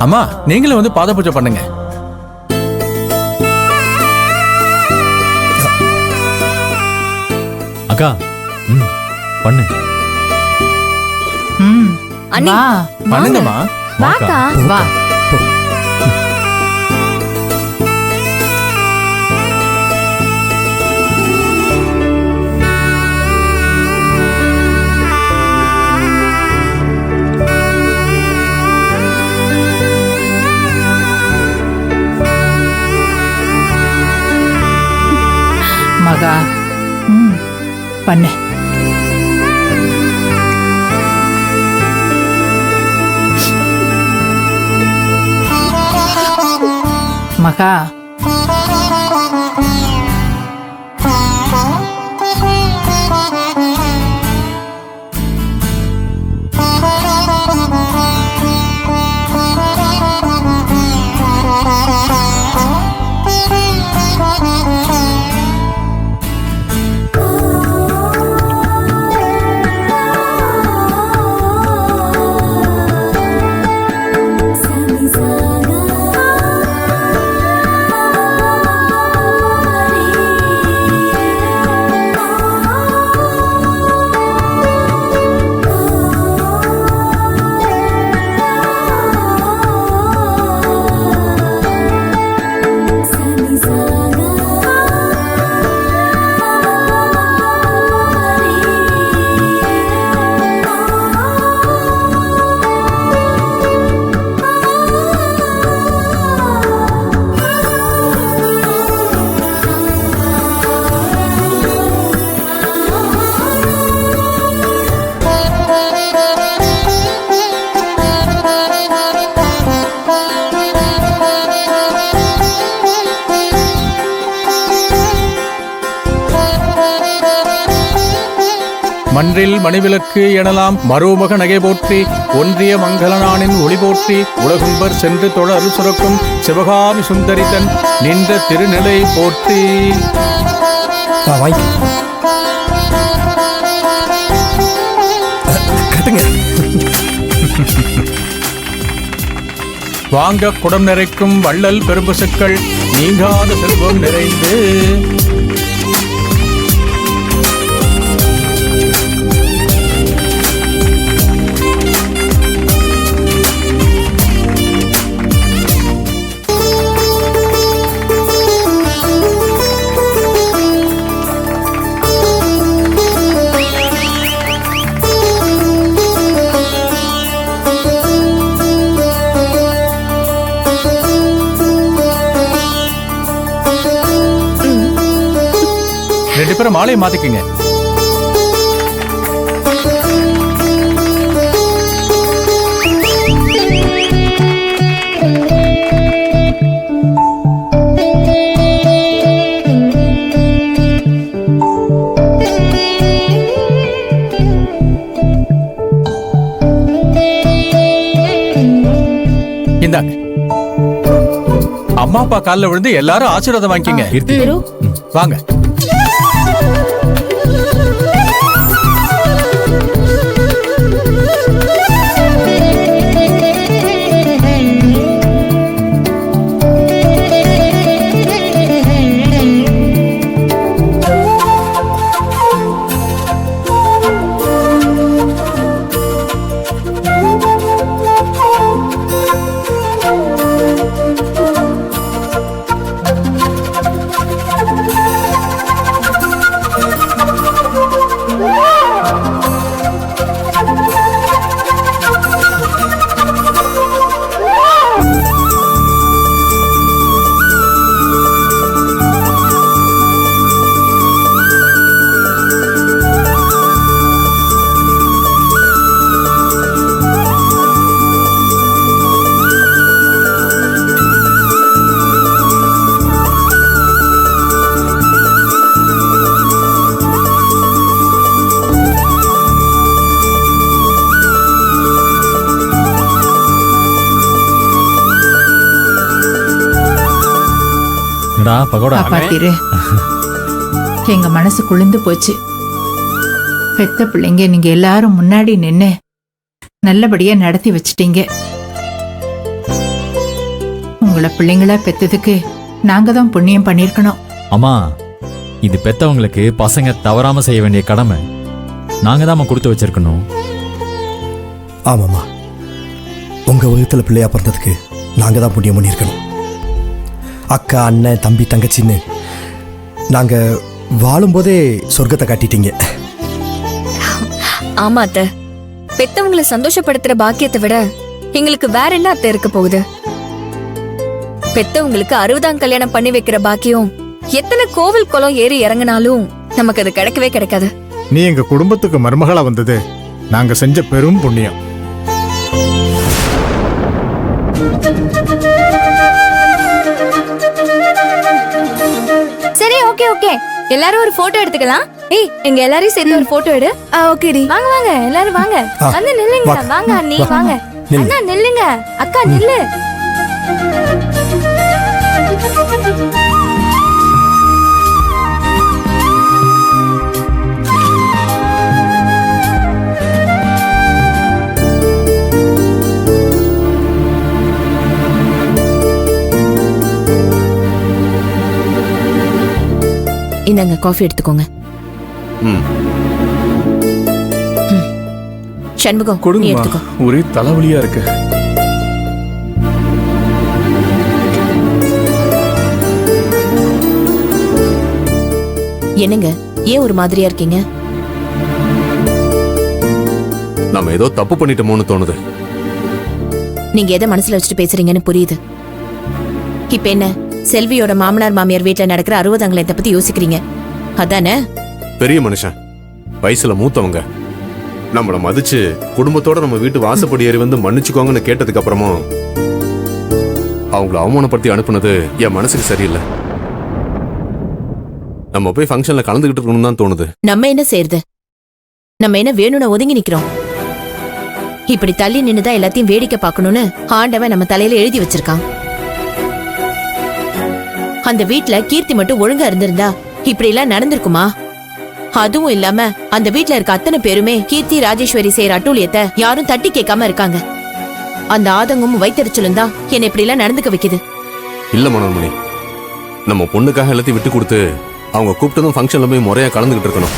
அம்மா நீங்களும் வந்து பாத பூஜை பண்ணுங்க. அக்கா பண்ணு. அண்ணி பண்ணுங்கம்மா. வாக்கா வா. மகா பண்ணு. மகா மன்றில் மணிவிளக்கு எனலாம் மறுமுக நகை போற்றி ஒன்றிய மங்களனானின் ஒளி போற்றி உலகும்பர் சென்று தொழ அருள் சுரக்கும் சிவகாமி சுந்தரிதன் நின்ற திருநிலை போற்றி. வாங்க குடம் நிறைக்கும் வள்ளல் பெரும்பசுக்கள் நீங்காத செல்வம் நிறைந்து ரெண்டு பேரும் மாலையை மாத்திக்கங்க. இந்தாங்க. அம்மா அப்பா காலில் விழுந்து எல்லாரும் ஆசீர்வாதம் வாங்கிக்கங்க. வாங்க. காப்பாத்திரு. எங்க மனசு குளிர்ந்து போச்சு. பெத்த பிள்ளைங்க நீங்க எல்லாரும் முன்னாடி நின்னு நல்லபடியா நடத்தி வச்சிட்டீங்க. உங்களை பிள்ளைங்களா பெத்ததுக்கு நாங்க தான் புண்ணியம் பண்ணிருக்கணும். அம்மா, இது பெத்தவங்களுக்கு பசங்க தவறாம செய்ய வேண்டிய கடமை. நாங்க தான் கொடுத்து வச்சிருக்கணும். ஆமாம்மா, உங்க வகுத்துல பிள்ளையா பிறந்ததுக்கு நாங்க தான் புண்ணியம் பண்ணியிருக்கணும். அக்கா, அண்ணன், தம்பி, தங்கச்சின்னு நாங்க வாழும்போதே சொர்க்கத்தை காட்டிட்டீங்க. ஆமா அத்தை, பெத்தவங்களை சந்தோஷப்படுத்துற பாக்கியத்தை விட எங்களுக்கு வேற என்ன அத்தை இருக்க போகுது? பெத்தவங்களுக்கு 60ஆம் கல்யாணம் பண்ணி வைக்கிற பாக்கியம் எத்தனை கோவில் குளம் ஏறி இறங்கினாலும் நமக்கு அது கிடைக்கவே கிடைக்காது. நீ எங்க குடும்பத்துக்கு மருமகளா வந்தது நாங்க செஞ்ச பெரும் புண்ணியம். சரி, ஓகே ஓகே, எல்லாரும் ஒரு போட்டோ எடுத்துக்கலாம். ஏய், எங்க எல்லாரையும் சேர்த்து ஒரு போட்டோ எடு. ஓகேடி, வாங்க வாங்க எல்லாரும் வாங்க. வந்து நில்லுங்க. வாங்க அண்ணி, வாங்க. அண்ணா நில்லுங்க. அக்கா நில்லு. இந்தாங்க, காஃபி எடுத்துக்கோங்க. சண்முகம், நீ எடுத்துக்கோ. ஒரே தலைவலியா இருக்கு. என்னங்க, ஏன் ஒரு மாதிரியா இருக்கீங்க? நாம ஏதோ தப்பு பண்ணிட்டோமோன்னு தோணுது. நீங்க எதை மனசுல வச்சுட்டு பேசுறீங்கன்னு புரியுது. இப்ப என்ன, செல்வியோட மாமனார் மாமியார் வீட்டுல நடக்கிற 60ஆம் கல்யாணத்தை பத்தி யோசிக்கிறீங்க, அதானே? பெரிய மனுஷன், வயசுல மூத்தவங்க, நம்மள மதிச்சு குடும்பத்தோட நம்ம வீட்டு வாசப்படி ஏறி வந்து மன்னிச்சுக்கோங்கன்னு கேட்டதுக்கு அப்புறமும் அவங்கள அவமானப்படுத்தி அனுப்புனது என் மனசுக்கு சரியில்லை. நம்ம போய் ஃபங்க்ஷன்ல கலந்துகிட்டு இருக்கணும் தான் தோணுது. நம்ம என்ன செய்யறது? நம்ம என்ன வேணும்னு ஒதுங்கி நிக்கிறோம்? இப்படி தள்ளி நின்னுதான் எல்லாத்தையும் வேடிக்கை பார்க்கணும்னு ஆண்டவன் நம்ம தலையில எழுதி வச்சிருக்கான். அந்த வீட்ல கீர்த்தி மட்டும் ஒழுங்கா இருந்திருந்தா இப்படி எல்லாம் நடந்திருக்குமா? அதுவும் இல்லாம அந்த வீட்ல இருக்க அத்தனை பேருமே கீர்த்தி ராஜேஸ்வரி செய்யற அட்டூழியத்தை யாரும் தட்டி கேட்காம இருக்காங்க. அந்த ஆதங்கமும் வைத்தறிச்சலும் தான் என்ன இப்படி எல்லாம் நடந்துக்க வைக்குது. இல்ல மனோன்மணி, நம்ம பொண்ணுக்காக எல்லாத்தையும் விட்டு கொடுத்து அவங்க கூப்பிட்டதும் ஃபங்க்ஷன்ல போய் முறையா கலந்துகிட்டு இருக்கணும்.